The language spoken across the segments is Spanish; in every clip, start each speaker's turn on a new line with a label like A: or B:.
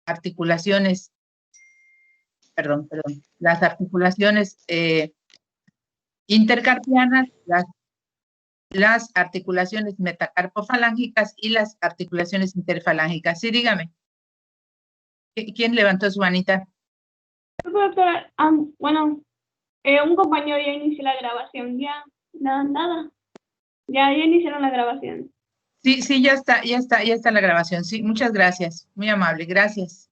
A: articulaciones, las articulaciones intercarpianas, las articulaciones metacarpofalángicas y las articulaciones interfalángicas. Sí, dígame. ¿Quién levantó su manita?
B: Doctora, bueno, un compañero ya inició la grabación, ya, nada. Ya iniciaron la grabación.
A: Sí, ya está la grabación. Sí, muchas gracias. Muy amable, gracias.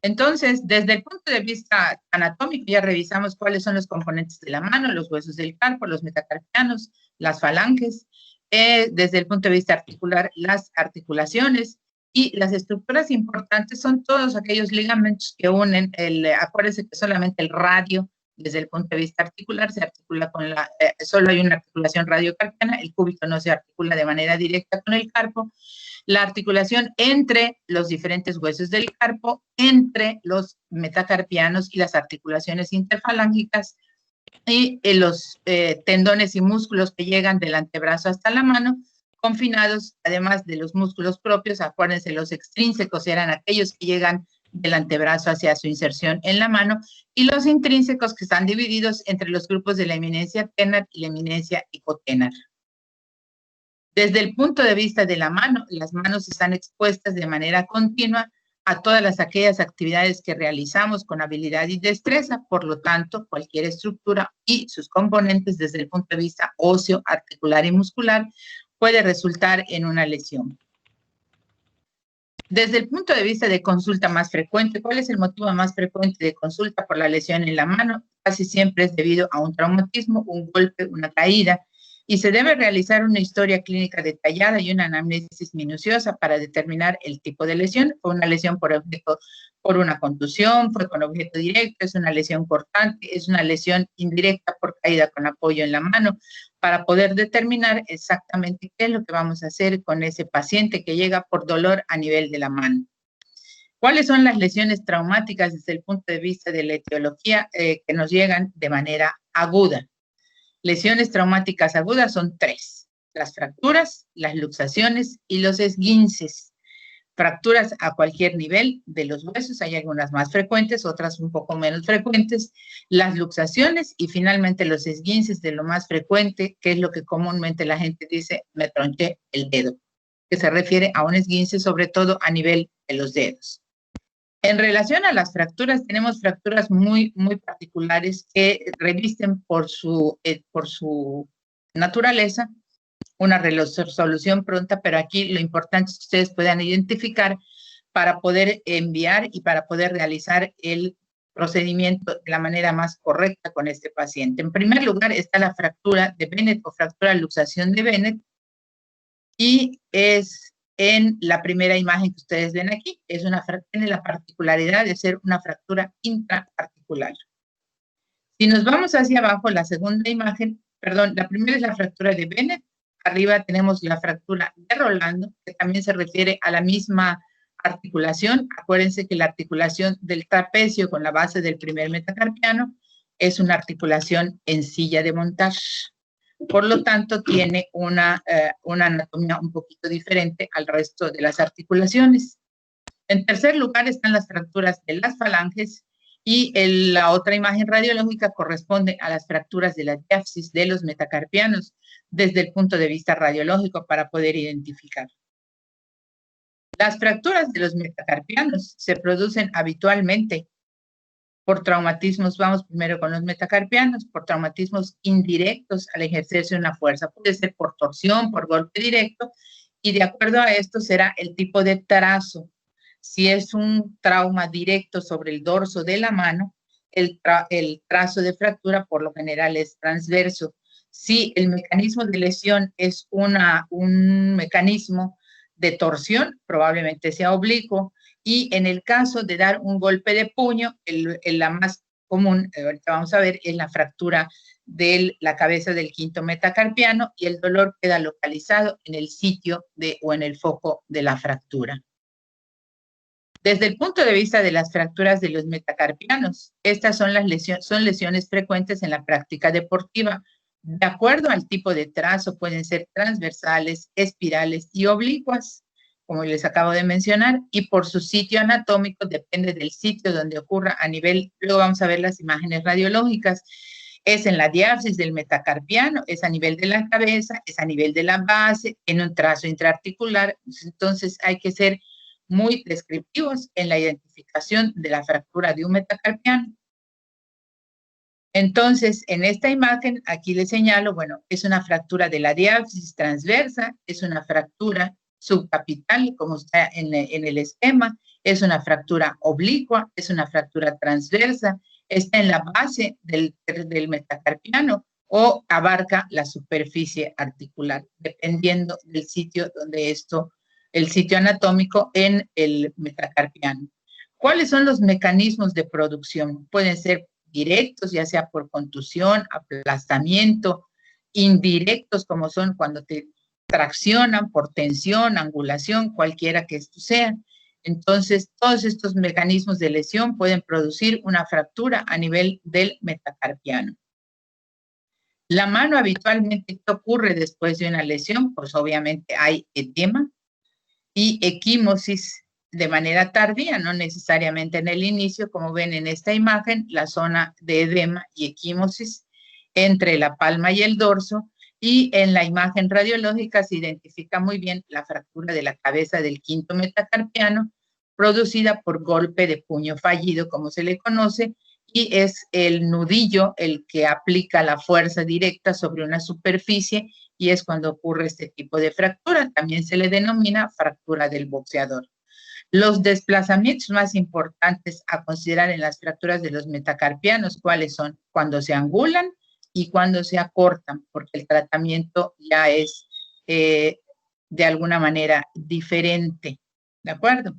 A: Entonces, desde el punto de vista anatómico, ya revisamos cuáles son los componentes de la mano, los huesos del carpo, los metacarpianos, las falanges. Desde el punto de vista articular, las articulaciones y las estructuras importantes son todos aquellos ligamentos que unen, acuérdense que solamente el radio, desde el punto de vista articular, se articula con solo hay una articulación radiocarpiana, el cúbito no se articula de manera directa con el carpo. La articulación entre los diferentes huesos del carpo, entre los metacarpianos y las articulaciones interfalángicas y los tendones y músculos que llegan del antebrazo hasta la mano, confinados, además de los músculos propios. Acuérdense, los extrínsecos eran aquellos que llegan del antebrazo hacia su inserción en la mano, y los intrínsecos que están divididos entre los grupos de la eminencia tenar y la eminencia hipotenar. Desde el punto de vista de la mano, las manos están expuestas de manera continua a todas aquellas actividades que realizamos con habilidad y destreza. Por lo tanto, cualquier estructura y sus componentes desde el punto de vista óseo, articular y muscular puede resultar en una lesión. Desde el punto de vista de consulta más frecuente, ¿cuál es el motivo más frecuente de consulta por la lesión en la mano? Casi siempre es debido a un traumatismo, un golpe, una caída, y se debe realizar una historia clínica detallada y una anamnesis minuciosa para determinar el tipo de lesión. Fue una lesión por una contusión, fue con objeto directo, es una lesión cortante, es una lesión indirecta por caída con apoyo en la mano, para poder determinar exactamente qué es lo que vamos a hacer con ese paciente que llega por dolor a nivel de la mano. ¿Cuáles son las lesiones traumáticas desde el punto de vista de la etiología que nos llegan de manera aguda? Lesiones traumáticas agudas son 3: las fracturas, las luxaciones y los esguinces. Fracturas a cualquier nivel de los huesos, hay algunas más frecuentes, otras un poco menos frecuentes, las luxaciones y finalmente los esguinces, de lo más frecuente, que es lo que comúnmente la gente dice, me tronché el dedo, que se refiere a un esguince sobre todo a nivel de los dedos. En relación a las fracturas, tenemos fracturas muy particulares que revisten por su naturaleza una resolución pronta, pero aquí lo importante es que ustedes puedan identificar para poder enviar y para poder realizar el procedimiento de la manera más correcta con este paciente. En primer lugar está la fractura de Bennett o fractura de luxación de Bennett, y es en la primera imagen que ustedes ven aquí, tiene la particularidad de ser una fractura intraarticular. Si nos vamos hacia abajo, la segunda imagen, la primera es la fractura de Bennett. Arriba tenemos la fractura de Rolando, que también se refiere a la misma articulación. Acuérdense que la articulación del trapecio con la base del primer metacarpiano es una articulación en silla de montaje. Por lo tanto, tiene una anatomía un poquito diferente al resto de las articulaciones. En tercer lugar están las fracturas de las falanges, y la otra imagen radiológica corresponde a las fracturas de la diáfisis de los metacarpianos desde el punto de vista radiológico para poder identificar. Las fracturas de los metacarpianos se producen habitualmente por traumatismos. Vamos primero con los metacarpianos, por traumatismos indirectos al ejercerse una fuerza. Puede ser por torsión, por golpe directo, y de acuerdo a esto será el tipo de trazo. Si es un trauma directo sobre el dorso de la mano, el trazo de fractura por lo general es transverso. Si el mecanismo de lesión es un mecanismo de torsión, probablemente sea oblicuo, y en el caso de dar un golpe de puño, la más común, ahorita vamos a ver, es la fractura de la cabeza del quinto metacarpiano, y el dolor queda localizado en el sitio o en el foco de la fractura. Desde el punto de vista de las fracturas de los metacarpianos, estas son lesiones frecuentes en la práctica deportiva. De acuerdo al tipo de trazo, pueden ser transversales, espirales y oblicuas. como les acabo de mencionar, y por su sitio anatómico depende del sitio donde ocurra a nivel, luego vamos a ver las imágenes radiológicas, es en la diáfisis del metacarpiano, es a nivel de la cabeza, es a nivel de la base, en un trazo intraarticular, entonces hay que ser muy descriptivos en la identificación de la fractura de un metacarpiano. Entonces, en esta imagen, aquí les señalo, bueno, es una fractura de la diáfisis transversa, es una fractura subcapital, como está en el esquema, es una fractura oblicua, es una fractura transversa, está en la base del metacarpiano o abarca la superficie articular, dependiendo del sitio donde el sitio anatómico en el metacarpiano. ¿Cuáles son los mecanismos de producción? Pueden ser directos, ya sea por contusión, aplastamiento, indirectos, como son cuando te traccionan por tensión, angulación, cualquiera que esto sea. Entonces, todos estos mecanismos de lesión pueden producir una fractura a nivel del metacarpiano. La mano habitualmente, ¿qué ocurre después de una lesión? Pues obviamente hay edema y equimosis de manera tardía, no necesariamente en el inicio, como ven en esta imagen, la zona de edema y equimosis entre la palma y el dorso, y en la imagen radiológica se identifica muy bien la fractura de la cabeza del quinto metacarpiano, producida por golpe de puño fallido, como se le conoce, y es el nudillo el que aplica la fuerza directa sobre una superficie, y es cuando ocurre este tipo de fractura. También se le denomina fractura del boxeador. Los desplazamientos más importantes a considerar en las fracturas de los metacarpianos, ¿cuáles son? Cuando se angulan y cuando se acortan, porque el tratamiento ya es de alguna manera diferente, ¿de acuerdo?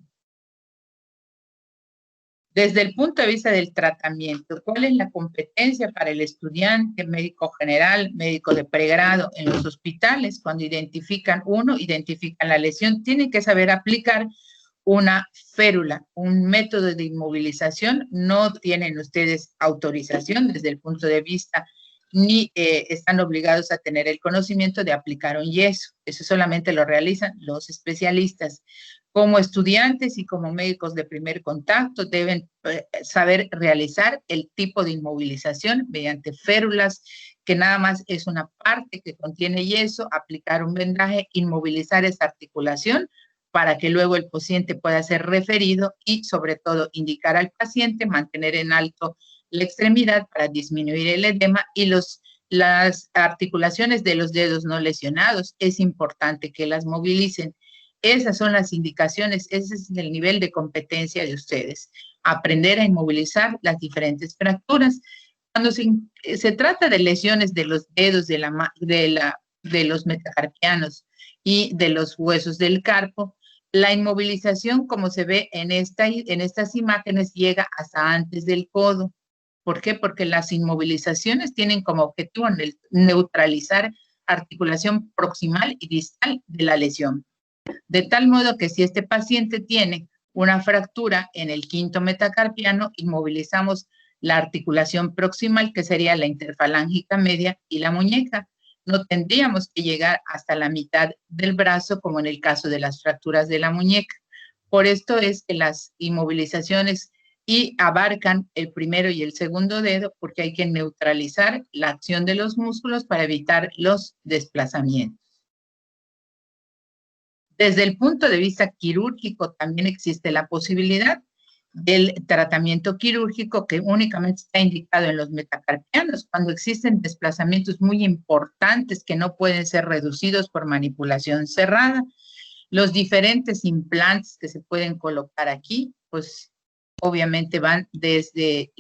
A: Desde el punto de vista del tratamiento, ¿cuál es la competencia para el estudiante, médico general, médico de pregrado en los hospitales? Cuando identifican la lesión, tienen que saber aplicar una férula, un método de inmovilización. No tienen ustedes autorización desde el punto de vista, ni están obligados a tener el conocimiento de aplicar un yeso. Eso solamente lo realizan los especialistas. Como estudiantes y como médicos de primer contacto deben saber realizar el tipo de inmovilización mediante férulas, que nada más es una parte que contiene yeso, aplicar un vendaje, inmovilizar esa articulación para que luego el paciente pueda ser referido y sobre todo indicar al paciente mantener en alto la extremidad para disminuir el edema y las articulaciones de los dedos no lesionados. Es importante que las movilicen. Esas son las indicaciones, ese es el nivel de competencia de ustedes. Aprender a inmovilizar las diferentes fracturas. Cuando se trata de lesiones de los dedos de los metacarpianos y de los huesos del carpo, la inmovilización, como se ve en estas imágenes, llega hasta antes del codo. ¿Por qué? Porque las inmovilizaciones tienen como objetivo neutralizar articulación proximal y distal de la lesión. De tal modo que si este paciente tiene una fractura en el quinto metacarpiano, inmovilizamos la articulación proximal, que sería la interfalángica media y la muñeca. No tendríamos que llegar hasta la mitad del brazo, como en el caso de las fracturas de la muñeca. Por esto es que las inmovilizaciones abarcan el primero y el segundo dedo, porque hay que neutralizar la acción de los músculos para evitar los desplazamientos. Desde el punto de vista quirúrgico también existe la posibilidad del tratamiento quirúrgico, que únicamente está indicado en los metacarpianos cuando existen desplazamientos muy importantes que no pueden ser reducidos por manipulación cerrada. Los diferentes implantes que se pueden colocar aquí, pues obviamente van desde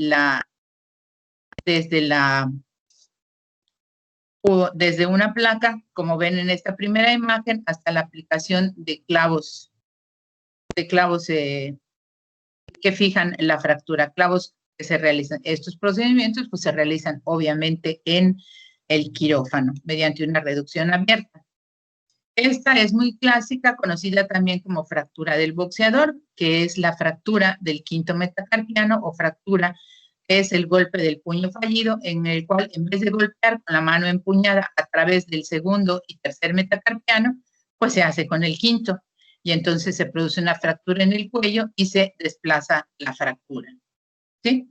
A: una placa, como ven en esta primera imagen, hasta la aplicación de clavos que fijan la fractura, clavos que se realizan. Estos procedimientos pues se realizan obviamente en el quirófano mediante una reducción abierta. Esta es muy clásica, conocida también como fractura del boxeador, que es la fractura del quinto metacarpiano o fractura es el golpe del puño fallido, en el cual en vez de golpear con la mano empuñada a través del segundo y tercer metacarpiano, pues se hace con el quinto. y entonces se produce una fractura en el cuello y se desplaza la fractura. ¿Sí?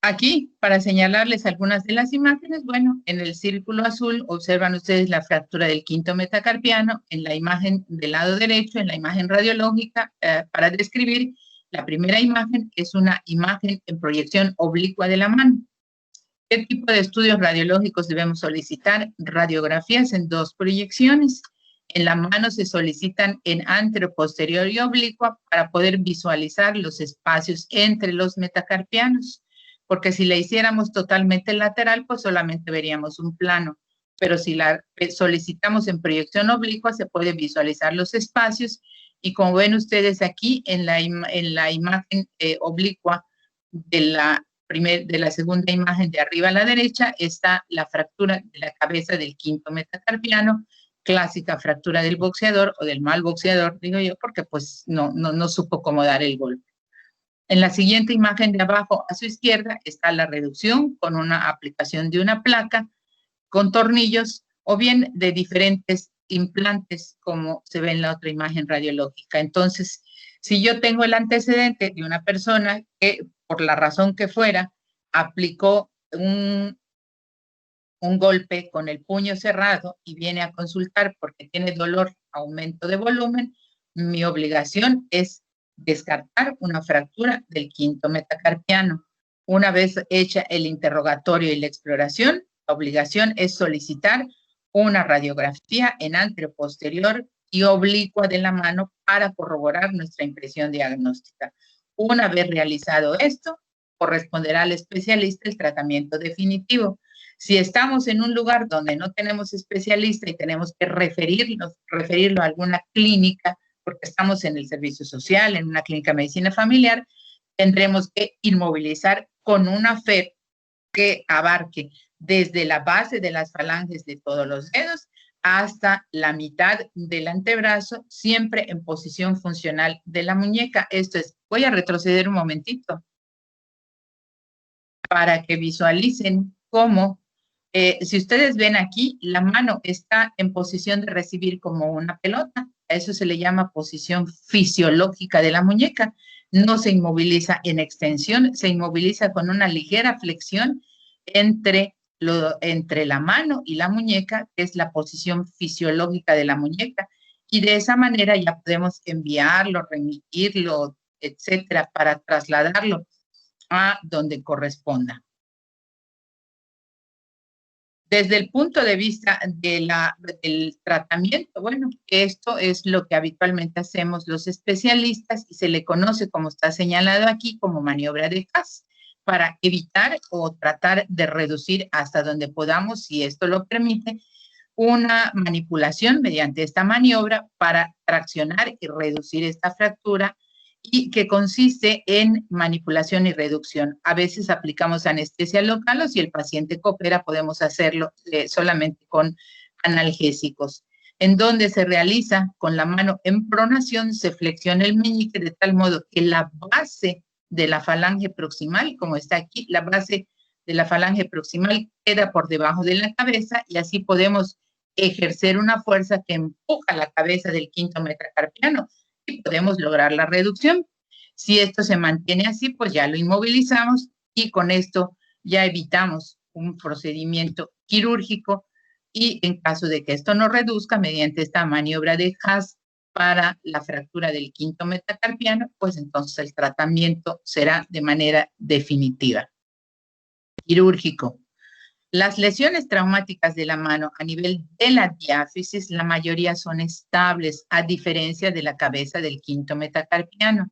A: Aquí, para señalarles algunas de las imágenes, bueno, en el círculo azul observan ustedes la fractura del quinto metacarpiano, en la imagen del lado derecho, en la imagen radiológica, para describir, la primera imagen es una imagen en proyección oblicua de la mano. ¿Qué tipo de estudios radiológicos debemos solicitar? Radiografías en 2 proyecciones. En la mano se solicitan en antero, posterior y oblicua para poder visualizar los espacios entre los metacarpianos, porque si la hiciéramos totalmente lateral, pues solamente veríamos un plano, pero si la solicitamos en proyección oblicua, se pueden visualizar los espacios, y como ven ustedes aquí en la imagen oblicua de la segunda imagen de arriba a la derecha, está la fractura de la cabeza del quinto metacarpiano, clásica fractura del boxeador o del mal boxeador, digo yo, porque pues no supo cómo dar el golpe. En la siguiente imagen de abajo a su izquierda está la reducción con una aplicación de una placa con tornillos o bien de diferentes implantes, como se ve en la otra imagen radiológica. Entonces, si yo tengo el antecedente de una persona que, por la razón que fuera, aplicó un golpe con el puño cerrado y viene a consultar porque tiene dolor, aumento de volumen, mi obligación es descartar una fractura del quinto metacarpiano. Una vez hecha el interrogatorio y la exploración, la obligación es solicitar una radiografía en anteroposterior y oblicua de la mano para corroborar nuestra impresión diagnóstica. Una vez realizado esto, corresponderá al especialista el tratamiento definitivo. Si estamos en un lugar donde no tenemos especialista y tenemos que referirlo a alguna clínica, porque estamos en el servicio social, en una clínica de medicina familiar, tendremos que inmovilizar con una FEP que abarque desde la base de las falanges de todos los dedos hasta la mitad del antebrazo, siempre en posición funcional de la muñeca. Esto es, voy a retroceder un momentito para que visualicen cómo, si ustedes ven aquí, la mano está en posición de recibir como una pelota. A eso se le llama posición fisiológica de la muñeca. No se inmoviliza en extensión, se inmoviliza con una ligera flexión entre la mano y la muñeca, que es la posición fisiológica de la muñeca. Y de esa manera ya podemos enviarlo, remitirlo, etcétera, para trasladarlo a donde corresponda. Desde el punto de vista del tratamiento, bueno, esto es lo que habitualmente hacemos los especialistas y se le conoce, como está señalado aquí, como maniobra de Haas, para evitar o tratar de reducir hasta donde podamos, si esto lo permite, una manipulación mediante esta maniobra para traccionar y reducir esta fractura, y que consiste en manipulación y reducción. A veces aplicamos anestesia local o si el paciente coopera podemos hacerlo solamente con analgésicos. En donde se realiza con la mano en pronación, se flexiona el meñique de tal modo que la base de la falange proximal, como está aquí, la base de la falange proximal queda por debajo de la cabeza y así podemos ejercer una fuerza que empuja la cabeza del quinto metacarpiano y podemos lograr la reducción. Si esto se mantiene así, pues ya lo inmovilizamos y con esto ya evitamos un procedimiento quirúrgico y en caso de que esto no reduzca mediante esta maniobra de Haas para la fractura del quinto metacarpiano, pues entonces el tratamiento será de manera definitiva. Quirúrgico. Las lesiones traumáticas de la mano a nivel de la diáfisis, la mayoría son estables, a diferencia de la cabeza del quinto metacarpiano.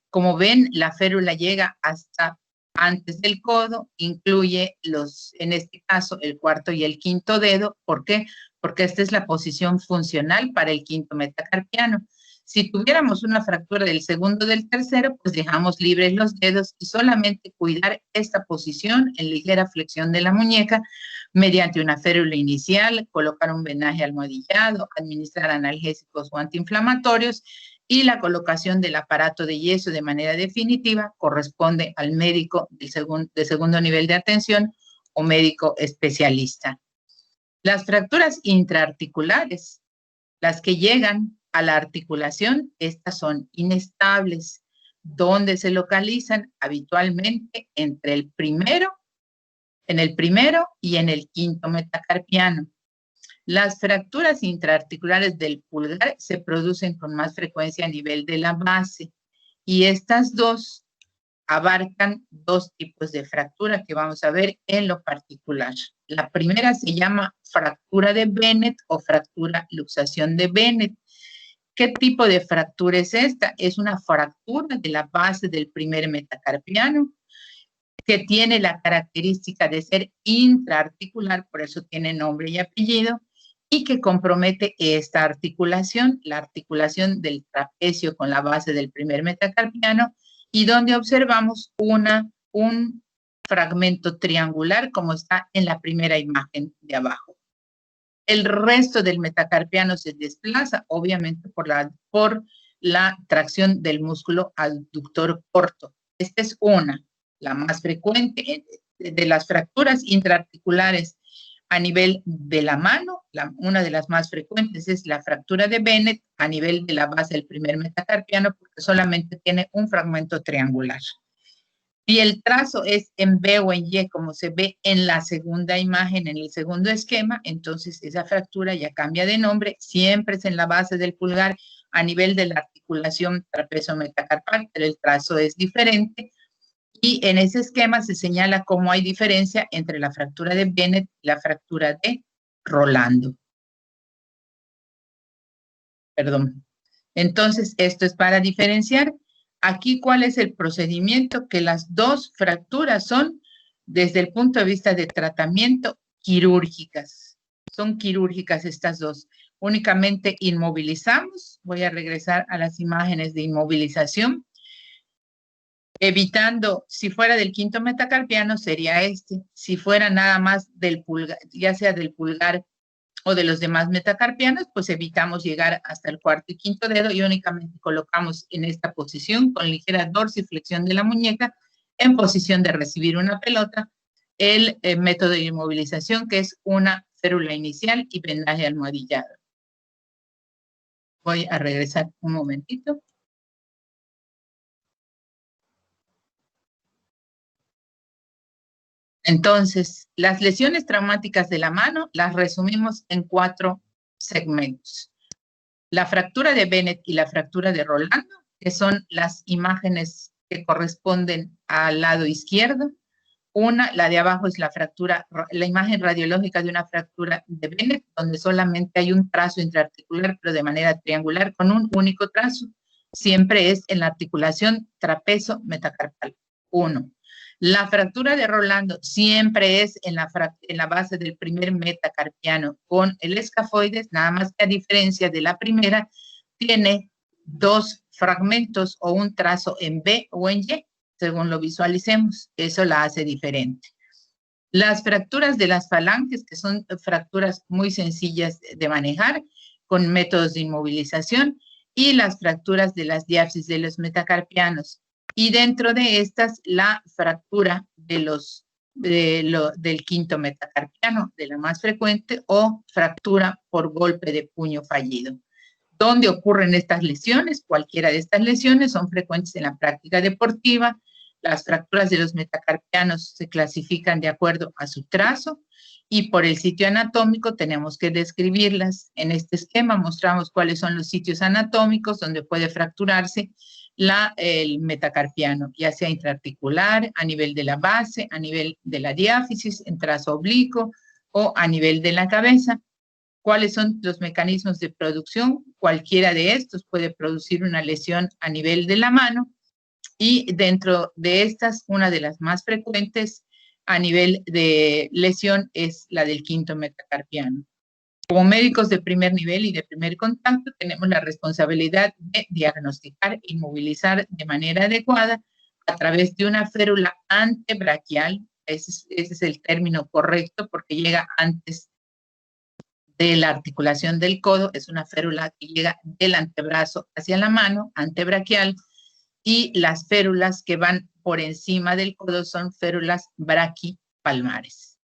A: Como ven, la férula llega hasta antes del codo, incluye en este caso, el cuarto y el quinto dedo. ¿Por qué? Porque esta es la posición funcional para el quinto metacarpiano. Si tuviéramos una fractura del segundo o del tercero, pues dejamos libres los dedos y solamente cuidar esta posición en ligera flexión de la muñeca mediante una férula inicial, colocar un vendaje almohadillado, administrar analgésicos o antiinflamatorios y la colocación del aparato de yeso de manera definitiva corresponde al médico de segundo nivel de atención o médico especialista. Las fracturas intraarticulares, las que llegan a la articulación, estas son inestables, donde se localizan habitualmente en el primero y en el quinto metacarpiano. Las fracturas intraarticulares del pulgar se producen con más frecuencia a nivel de la base y estas dos abarcan dos tipos de fractura que vamos a ver en lo particular. La primera se llama fractura de Bennett o fractura luxación de Bennett. ¿Qué tipo de fractura es esta? Es una fractura de la base del primer metacarpiano que tiene la característica de ser intraarticular, por eso tiene nombre y apellido, y que compromete esta articulación, la articulación del trapecio con la base del primer metacarpiano, y donde observamos un fragmento triangular como está en la primera imagen de abajo. El resto del metacarpiano se desplaza, obviamente, por la tracción del músculo abductor corto. Esta es la más frecuente de las fracturas intraarticulares a nivel de la mano. Una de las más frecuentes es la fractura de Bennett a nivel de la base del primer metacarpiano, porque solamente tiene un fragmento triangular. Y el trazo es en B o en Y, como se ve en la segunda imagen, en el segundo esquema, entonces esa fractura ya cambia de nombre, siempre es en la base del pulgar a nivel de la articulación trapezo-metacarpal, pero el trazo es diferente. Y en ese esquema se señala cómo hay diferencia entre la fractura de Bennett y la fractura de Rolando. Perdón. Entonces, esto es para diferenciar. Aquí, ¿cuál es el procedimiento? Que las dos fracturas son, desde el punto de vista de tratamiento, quirúrgicas. Son quirúrgicas estas dos. Únicamente inmovilizamos. Voy a regresar a las imágenes de inmovilización. Evitando, si fuera del quinto metacarpiano, sería este. Si fuera nada más del pulgar, ya sea del pulgar o de los demás metacarpianos, pues evitamos llegar hasta el cuarto y quinto dedo y únicamente colocamos en esta posición con ligera dorsiflexión de la muñeca en posición de recibir una pelota el método de inmovilización, que es una férula inicial y vendaje almohadillado. Voy a regresar un momentito. Entonces, las lesiones traumáticas de la mano las resumimos en 4 segmentos. La fractura de Bennett y la fractura de Rolando, que son las imágenes que corresponden al lado izquierdo. La de abajo es la imagen radiológica de una fractura de Bennett, donde solamente hay un trazo intraarticular, pero de manera triangular, con un único trazo. Siempre es en la articulación trapezo-metacarpal. 1. La fractura de Rolando siempre es en la base del primer metacarpiano con el escafoides, nada más que a diferencia de la primera, tiene 2 fragmentos o un trazo en B o en Y, según lo visualicemos. Eso la hace diferente. Las fracturas de las falanges, que son fracturas muy sencillas de manejar con métodos de inmovilización, y las fracturas de las diapsis de los metacarpianos. Y dentro de estas, la fractura del quinto metacarpiano, de la más frecuente, o fractura por golpe de puño fallido. ¿Dónde ocurren estas lesiones? Cualquiera de estas lesiones son frecuentes en la práctica deportiva. Las fracturas de los metacarpianos se clasifican de acuerdo a su trazo y por el sitio anatómico tenemos que describirlas. En este esquema mostramos cuáles son los sitios anatómicos donde puede fracturarse el metacarpiano, ya sea intraarticular, a nivel de la base, a nivel de la diáfisis, en trazo oblicuo o a nivel de la cabeza. ¿Cuáles son los mecanismos de producción? Cualquiera de estos puede producir una lesión a nivel de la mano y dentro de estas, una de las más frecuentes a nivel de lesión es la del quinto metacarpiano. Como médicos de primer nivel y de primer contacto, tenemos la responsabilidad de diagnosticar e inmovilizar de manera adecuada a través de una férula antebraquial. Ese es el término correcto porque llega antes de la articulación del codo, es una férula que llega del antebrazo hacia la mano, antebraquial, y las férulas que van por encima del codo son férulas braquipalmares.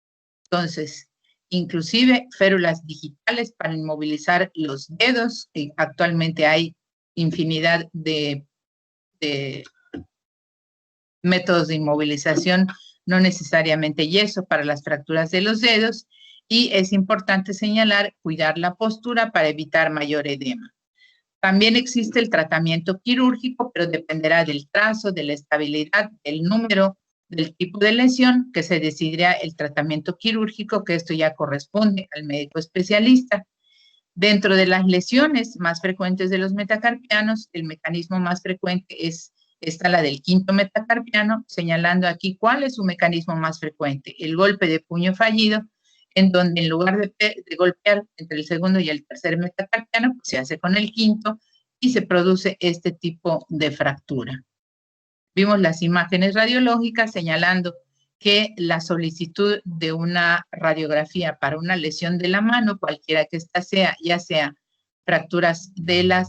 A: Entonces, inclusive férulas digitales para inmovilizar los dedos. Actualmente hay infinidad de métodos de inmovilización, no necesariamente yeso para las fracturas de los dedos, y es importante señalar, cuidar la postura para evitar mayor edema. También existe el tratamiento quirúrgico, pero dependerá del trazo, de la estabilidad, del número, del tipo de lesión, que se decidirá el tratamiento quirúrgico, que esto ya corresponde al médico especialista. Dentro de las lesiones más frecuentes de los metacarpianos, el mecanismo más frecuente está la del quinto metacarpiano, señalando aquí cuál es su mecanismo más frecuente. El golpe de puño fallido, en donde en lugar de golpear entre el segundo y el tercer metacarpiano, pues se hace con el quinto y se produce este tipo de fractura. Vimos las imágenes radiológicas señalando que la solicitud de una radiografía para una lesión de la mano, cualquiera que ésta sea, ya sea fracturas de la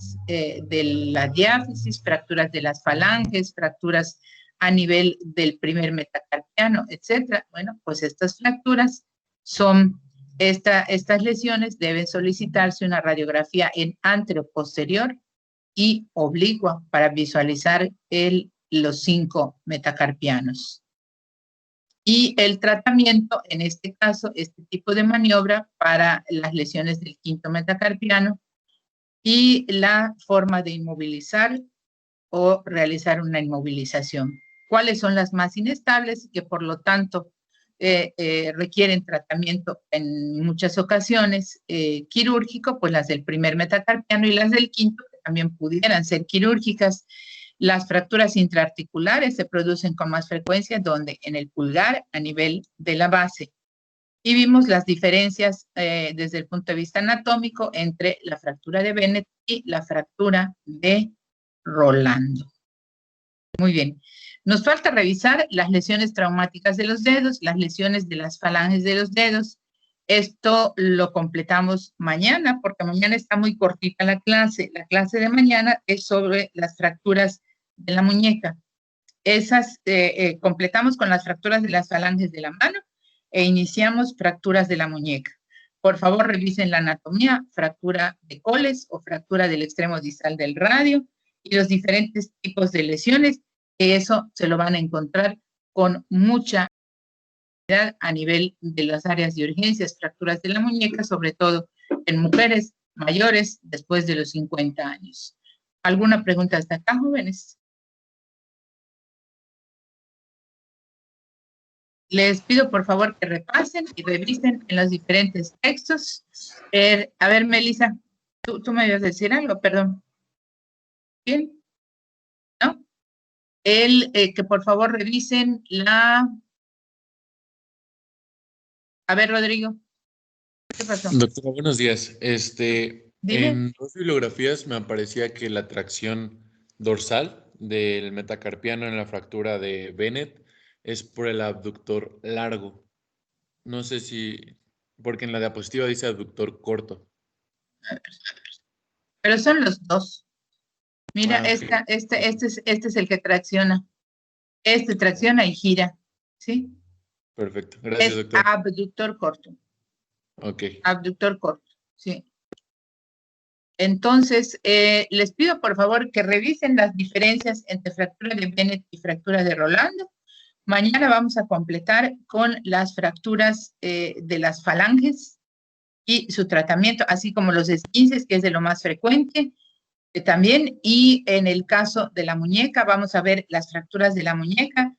A: diáfisis, fracturas de las falanges, fracturas a nivel del primer metacarpiano, etcétera. Bueno, pues estas fracturas estas lesiones deben solicitarse una radiografía en anteroposterior y oblicua para visualizar los 5 metacarpianos. Y el tratamiento, en este caso, este tipo de maniobra para las lesiones del quinto metacarpiano y la forma de inmovilizar o realizar una inmovilización. ¿Cuáles son las más inestables y que por lo tanto requieren tratamiento en muchas ocasiones quirúrgico? Pues las del primer metacarpiano y las del quinto, que también pudieran ser quirúrgicas. Las fracturas intraarticulares se producen con más frecuencia donde en el pulgar a nivel de la base. Y vimos las diferencias desde el punto de vista anatómico entre la fractura de Bennett y la fractura de Rolando. Muy bien. Nos falta revisar las lesiones traumáticas de los dedos, las lesiones de las falanges de los dedos. Esto lo completamos mañana, porque mañana está muy cortita la clase. La clase de mañana es sobre las fracturas de la muñeca. Esas completamos con las fracturas de las falanges de la mano e iniciamos fracturas de la muñeca. Por favor, revisen la anatomía, fractura de coles o fractura del extremo distal del radio y los diferentes tipos de lesiones, que eso se lo van a encontrar con mucha facilidad a nivel de las áreas de urgencias, fracturas de la muñeca, sobre todo en mujeres mayores después de los 50 años. ¿Alguna pregunta hasta acá, jóvenes? Les pido por favor que repasen y revisen en los diferentes textos. A ver, Melissa, tú me ibas a decir algo, perdón. ¿Bien? ¿No? Que por favor revisen A ver, Rodrigo. ¿Qué pasó?
C: Doctora, buenos días. En 2 bibliografías me aparecía que la tracción dorsal del metacarpiano en la fractura de Bennett es por el abductor largo. No sé si, porque en la diapositiva dice abductor corto.
A: Pero son los dos. Mira, okay. Este es el que tracciona. Este tracciona y gira, ¿sí?
C: Perfecto, gracias, doctor.
A: Es abductor corto.
C: Ok.
A: Abductor corto, sí. Entonces, les pido por favor que revisen las diferencias entre fractura de Bennett y fractura de Rolando. Mañana vamos a completar con las fracturas de las falanges y su tratamiento, así como los esguinces, que es de lo más frecuente también. Y en el caso de la muñeca, vamos a ver las fracturas de la muñeca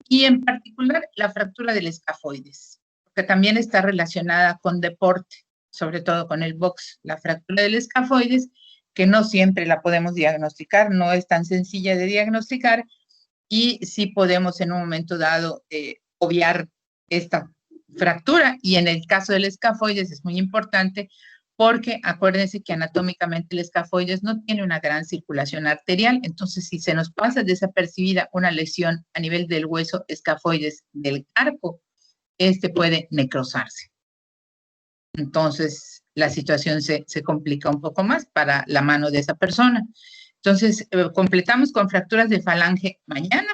A: y en particular la fractura del escafoides, que también está relacionada con deporte, sobre todo con el box. La fractura del escafoides, que no siempre la podemos diagnosticar, no es tan sencilla de diagnosticar, y sí podemos en un momento dado obviar esta fractura. Y en el caso del escafoides es muy importante porque acuérdense que anatómicamente el escafoides no tiene una gran circulación arterial, entonces si se nos pasa desapercibida una lesión a nivel del hueso escafoides del carpo, puede necrosarse. Entonces, la situación se complica un poco más para la mano de esa persona. Entonces, completamos con fracturas de falange mañana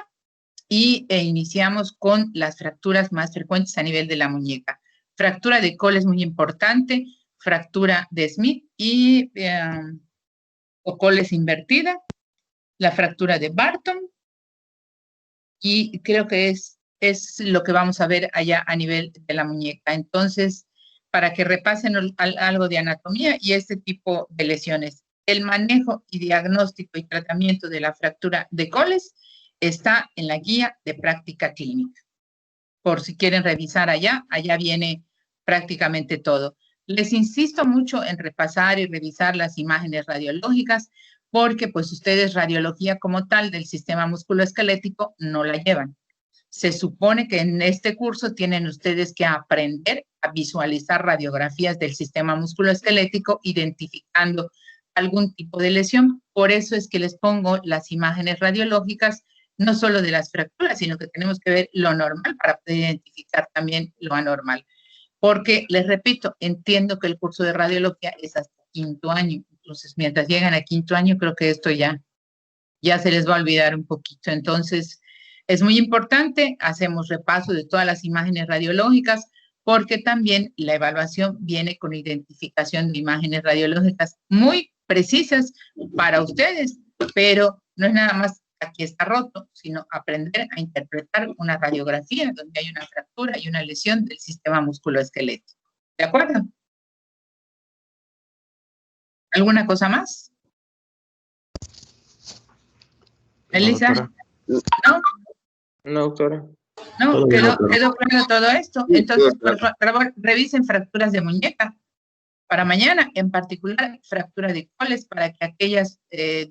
A: y iniciamos con las fracturas más frecuentes a nivel de la muñeca. Fractura de Cole es muy importante, fractura de Smith y o Cole es invertida, la fractura de Barton, y creo que es lo que vamos a ver allá a nivel de la muñeca. Entonces, para que repasen algo de anatomía y este tipo de lesiones. El manejo y diagnóstico y tratamiento de la fractura de Coles está en la guía de práctica clínica. Por si quieren revisar allá viene prácticamente todo. Les insisto mucho en repasar y revisar las imágenes radiológicas porque pues ustedes radiología como tal del sistema musculoesquelético no la llevan. Se supone que en este curso tienen ustedes que aprender a visualizar radiografías del sistema musculoesquelético identificando algún tipo de lesión. Por eso es que les pongo las imágenes radiológicas, no solo de las fracturas, sino que tenemos que ver lo normal para poder identificar también lo anormal. Porque, les repito, entiendo que el curso de radiología es hasta quinto año. Entonces, mientras llegan a quinto año, creo que esto ya se les va a olvidar un poquito. Entonces, es muy importante, hacemos repaso de todas las imágenes radiológicas, porque también la evaluación viene con identificación de imágenes radiológicas muy precisas para ustedes, pero no es nada más aquí está roto, sino aprender a interpretar una radiografía donde hay una fractura y una lesión del sistema musculoesquelético. ¿De acuerdo? ¿Alguna cosa más? ¿Elisa? ¿No?
D: No, doctora.
A: No, quedó claro todo esto. Entonces, por favor, revisen fracturas de muñeca para mañana, en particular fractura de Coles, para que aquellas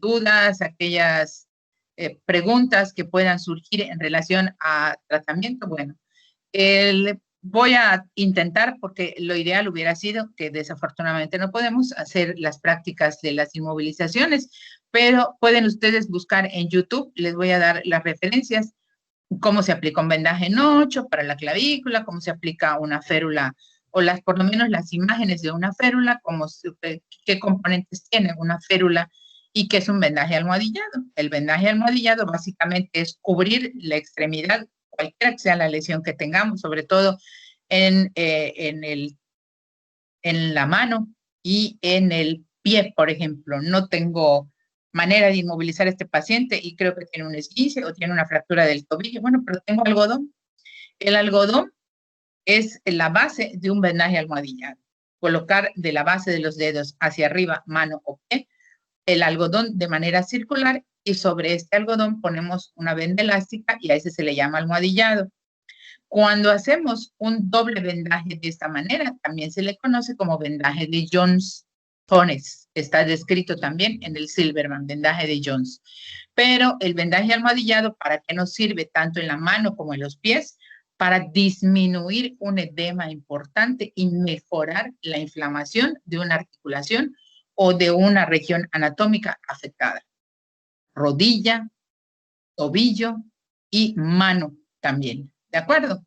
A: dudas, aquellas preguntas que puedan surgir en relación a tratamiento, bueno, voy a intentar, porque lo ideal hubiera sido, que desafortunadamente no podemos hacer las prácticas de las inmovilizaciones, pero pueden ustedes buscar en YouTube, les voy a dar las referencias, cómo se aplica un vendaje en 8 para la clavícula, cómo se aplica una férula, o por lo menos las imágenes de una férula, qué componentes tiene una férula y qué es un vendaje almohadillado. El vendaje almohadillado básicamente es cubrir la extremidad, cualquiera que sea la lesión que tengamos, sobre todo en la mano y en el pie, por ejemplo. No tengo manera de inmovilizar a este paciente y creo que tiene un esguince o tiene una fractura del tobillo. Bueno, pero tengo algodón. El algodón es la base de un vendaje almohadillado. Colocar de la base de los dedos hacia arriba, mano o pie, el algodón de manera circular y sobre este algodón ponemos una venda elástica y a ese se le llama almohadillado. Cuando hacemos un doble vendaje de esta manera, también se le conoce como vendaje de Jones. Está descrito también en el Silverman, vendaje de Jones. Pero el vendaje almohadillado, ¿para qué nos sirve tanto en la mano como en los pies? Para disminuir un edema importante y mejorar la inflamación de una articulación o de una región anatómica afectada. Rodilla, tobillo y mano también. ¿De acuerdo?